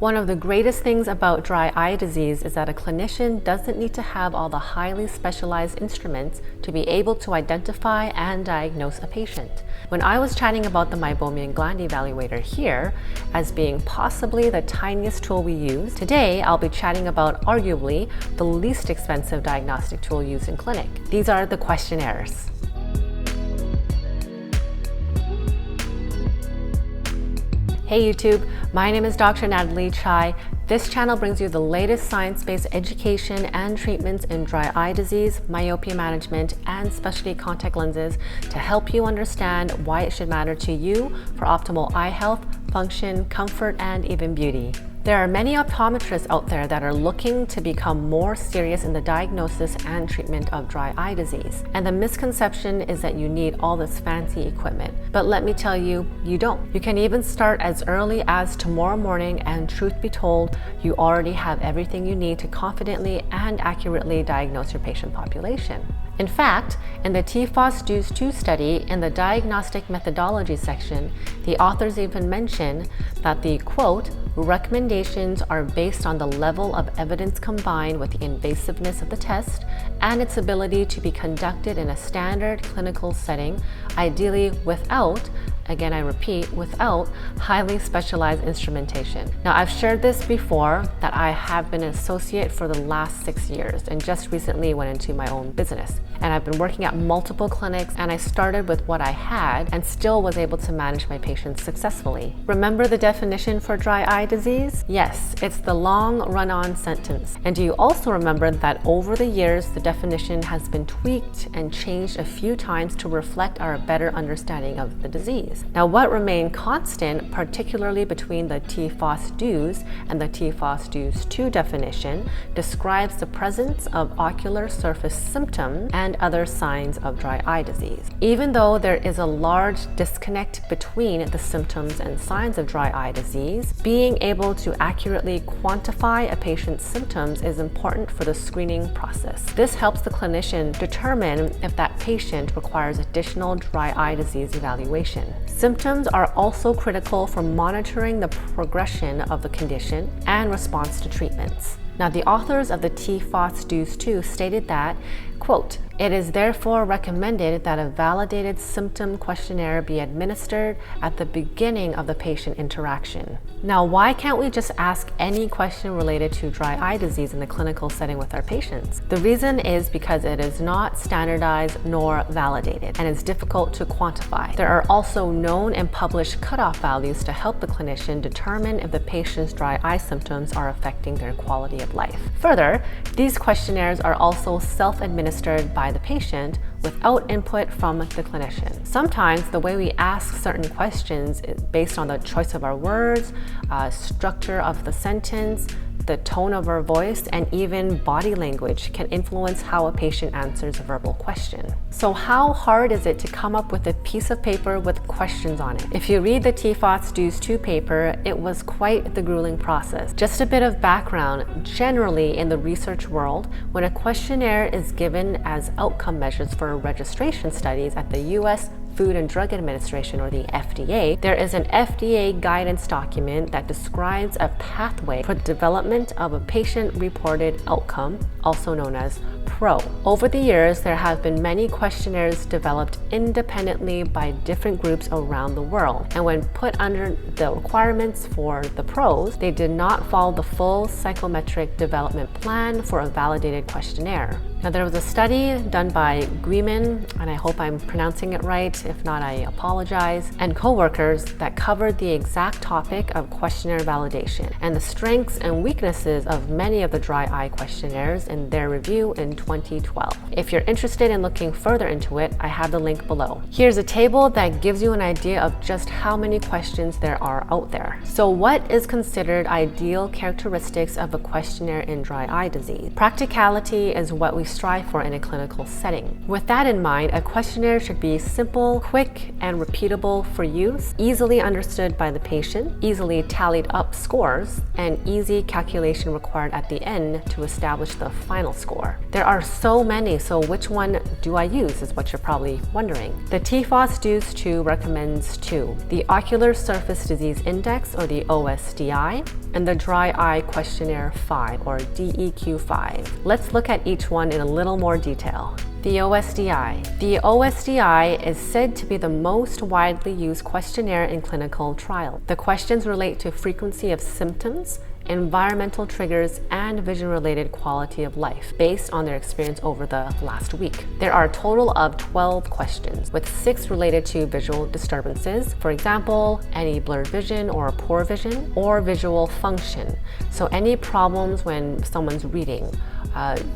One of the greatest things about dry eye disease is that a clinician doesn't need to have all the highly specialized instruments to be able to identify and diagnose a patient. When I was chatting about the meibomian gland evaluator here as being possibly the tiniest tool we use, today I'll be chatting about arguably the least expensive diagnostic tool used in clinic. These are the questionnaires. Hey YouTube, my name is Dr. Natalie Chai. This channel brings you the latest science-based education and treatments in dry eye disease, myopia management, and specialty contact lenses to help you understand why it should matter to you for optimal eye health, function, comfort, and even beauty. There are many optometrists out there that are looking to become more serious in the diagnosis and treatment of dry eye disease. And the misconception is that you need all this fancy equipment. But let me tell you, you don't. You can even start as early as tomorrow morning, and truth be told, you already have everything you need to confidently and accurately diagnose your patient population. In fact, in the TFOS DEWS II study, in the diagnostic methodology section, the authors even mention that the, quote, recommendations are based on the level of evidence combined with the invasiveness of the test and its ability to be conducted in a standard clinical setting, ideally without, again I repeat, without highly specialized instrumentation. Now I've shared this before that I have been an associate for the last 6 years and just recently went into my own business. And I've been working at multiple clinics, and I started with what I had and still was able to manage my patients successfully. Remember the definition for dry eye disease? Yes, it's the long run-on sentence. And do you also remember that over the years, the definition has been tweaked and changed a few times to reflect our better understanding of the disease? Now, what remained constant, particularly between the TFOS DEWS and the TFOS DEWS II definition, describes the presence of ocular surface symptoms and other signs of dry eye disease. Even though there is a large disconnect between the symptoms and signs of dry eye disease, being able to accurately quantify a patient's symptoms is important for the screening process. This helps the clinician determine if that patient requires additional dry eye disease evaluation. Symptoms are also critical for monitoring the progression of the condition and response to treatments. Now, the authors of the TFOS DEWS II stated that, quote, it is therefore recommended that a validated symptom questionnaire be administered at the beginning of the patient interaction. Now, why can't we just ask any question related to dry eye disease in the clinical setting with our patients? The reason is because it is not standardized nor validated and is difficult to quantify. There are also known and published cutoff values to help the clinician determine if the patient's dry eye symptoms are affecting their quality of life. Further, these questionnaires are also self-administered by the patient without input from the clinician. Sometimes the way we ask certain questions is based on the choice of our words, structure of the sentence, the tone of our voice, and even body language can influence how a patient answers a verbal question. So how hard is it to come up with a piece of paper with questions on it? If you read the TFOS DEWS II paper, it was quite the grueling process. Just a bit of background, generally in the research world, when a questionnaire is given as outcome measures for registration studies at the US Food and Drug Administration, or the FDA, there is an FDA guidance document that describes a pathway for the development of a patient-reported outcome, also known as PRO. Over the years, there have been many questionnaires developed independently by different groups around the world. And when put under the requirements for the PROs, they did not follow the full psychometric development plan for a validated questionnaire. Now, there was a study done by Guiman, and I hope I'm pronouncing it right. If not, I apologize, and co-workers that covered the exact topic of questionnaire validation and the strengths and weaknesses of many of the dry eye questionnaires in their review in 2012. If you're interested in looking further into it, I have the link below. Here's a table that gives you an idea of just how many questions there are out there. So what is considered ideal characteristics of a questionnaire in dry eye disease? Practicality is what we strive for in a clinical setting. With that in mind, a questionnaire should be simple, quick, and repeatable for use, easily understood by the patient, easily tallied up scores, and easy calculation required at the end to establish the final score. There are so many, so which one do I use is what you're probably wondering. The TFOS DEWS II recommends two: the Ocular Surface Disease Index, or the OSDI, and the Dry Eye Questionnaire 5, or DEQ5. Let's look at each one in a little more detail. The OSDI. The OSDI is said to be the most widely used questionnaire in clinical trials. The questions relate to frequency of symptoms, environmental triggers, and vision-related quality of life based on their experience over the last week. There are a total of 12 questions, with 6 related to visual disturbances. For example, any blurred vision or poor vision, or visual function. So any problems when someone's reading,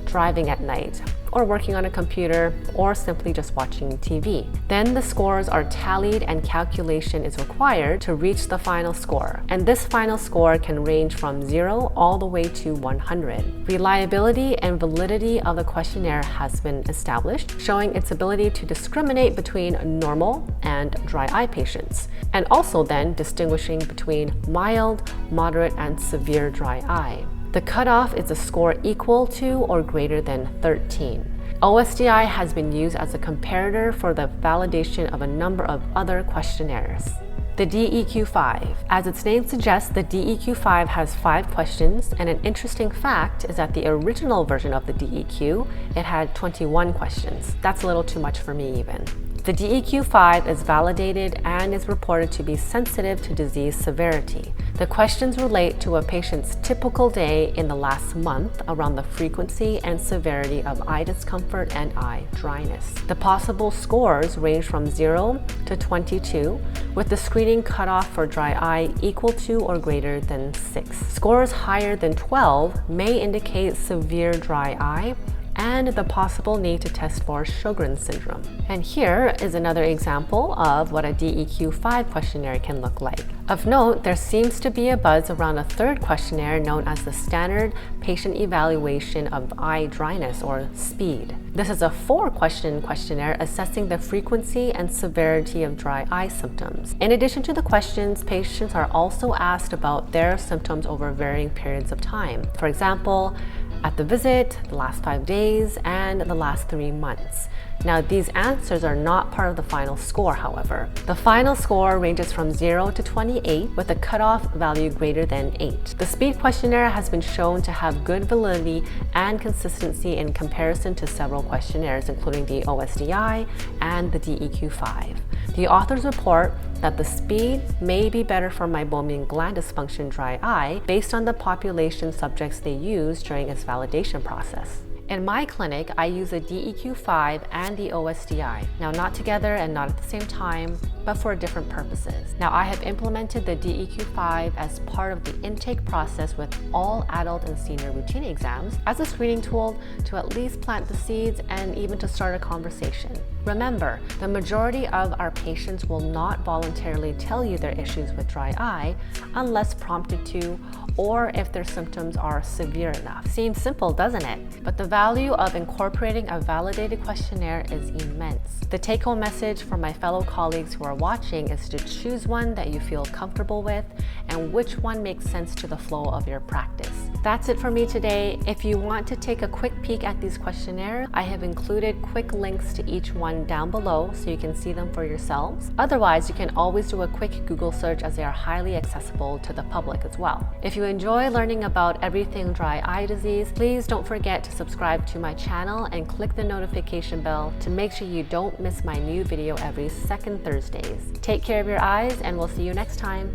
driving at night, or working on a computer, or simply just watching TV. Then the scores are tallied and calculation is required to reach the final score. And this final score can range from 0 all the way to 100. Reliability and validity of the questionnaire has been established, showing its ability to discriminate between normal and dry eye patients, and also then distinguishing between mild, moderate, and severe dry eye. The cutoff is a score equal to or greater than 13. OSDI has been used as a comparator for the validation of a number of other questionnaires. The DEQ5. As its name suggests, the DEQ5 has 5 questions, and an interesting fact is that the original version of the DEQ, it had 21 questions. That's a little too much for me even. The DEQ5 is validated and is reported to be sensitive to disease severity. The questions relate to a patient's typical day in the last month around the frequency and severity of eye discomfort and eye dryness. The possible scores range from 0 to 22, with the screening cutoff for dry eye equal to or greater than 6. Scores higher than 12 may indicate severe dry eye and the possible need to test for Sjogren's syndrome. And here is another example of what a DEQ5 questionnaire can look like. Of note, there seems to be a buzz around a third questionnaire known as the Standard Patient Evaluation of Eye Dryness, or SPEED. This is a 4-question questionnaire assessing the frequency and severity of dry eye symptoms. In addition to the questions, patients are also asked about their symptoms over varying periods of time. For example, at the visit, the last 5 days, and the last 3 months. Now, these answers are not part of the final score, however. The final score ranges from 0 to 28, with a cutoff value greater than 8. The SPEED questionnaire has been shown to have good validity and consistency in comparison to several questionnaires, including the OSDI and the DEQ5. The authors report that the SPEED may be better for meibomian gland dysfunction dry eye based on the population subjects they used during its validation process. In my clinic, I use the DEQ5 and the OSDI. Now, not together and not at the same time, but for different purposes. Now, I have implemented the DEQ5 as part of the intake process with all adult and senior routine exams as a screening tool to at least plant the seeds and even to start a conversation. Remember, the majority of our patients will not voluntarily tell you their issues with dry eye unless prompted to, or if their symptoms are severe enough. Seems simple, doesn't it? But the value of incorporating a validated questionnaire is immense. The take-home message for my fellow colleagues who are watching is to choose one that you feel comfortable with and which one makes sense to the flow of your practice. That's it for me today. If you want to take a quick peek at these questionnaires, I have included quick links to each one down below so you can see them for yourselves. Otherwise, you can always do a quick Google search as they are highly accessible to the public as well. If you enjoy learning about everything dry eye disease, please don't forget to subscribe to my channel and click the notification bell to make sure you don't miss my new video every second Thursdays. Take care of your eyes, and we'll see you next time.